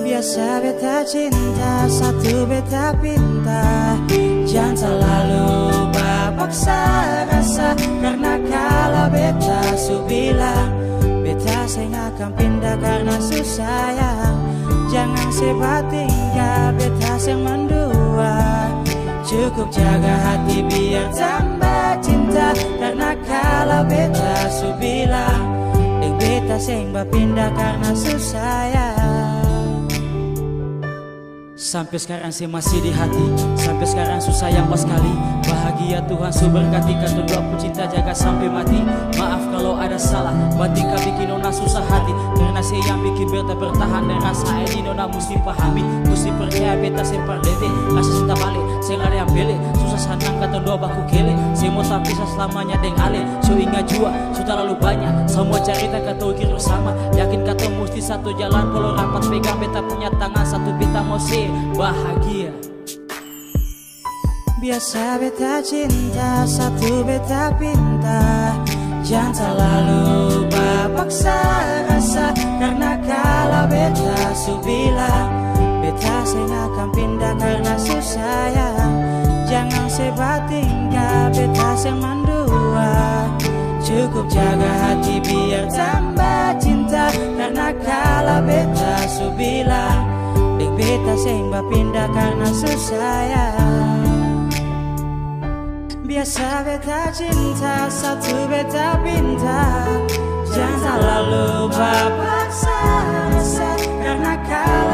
Biasa beta cinta, satu beta pinta, jangan selalu paksa rasa. Karena kalau beta su bilang beta saya akan pindah karena su sayang. Jangan sebat tinggal beta yang mendua, cukup jaga hati biar tambah cinta. Karena kalau beta su bilang beta yang pindah karena su sayang. Sampai sekarang saya masih di hati, sampai sekarang susah yang pas kali. Bahagia Tuhan su berkati, kata dua pun cinta jaga sampai mati. Maaf kalau ada salah, batin kami bikin nona susah hati. Karena saya yang bikin beta bertahan, dan rasa ini nona mesti pahami. Mesti percaya beta sempar dede, rasa cinta balik, saya gak ada yang bele. Susah senang kata dua baku kele, saya mau tak pisah selamanya deng ale. So ingat jua, sudah terlalu banyak, semua cerita kata ukir bersama. Yakin kata mesti satu jalan, kalau rapat pegang beta punya tangan. Satu beta mau bahagia. Biasa beta cinta, satu beta pinta, jangan selalu paksa rasa. Karena kalau beta su bilang beta saya akan pindah karena su sayang. Jangan sebat tinggal beta yang mendua, cukup jaga hati biar tambah cinta. Karena kalau beta su bilang beta sing pindah karena su sayang. Biasa beta cinta, satu beta pinta, jangan selalu paksa rasa. Karena kalau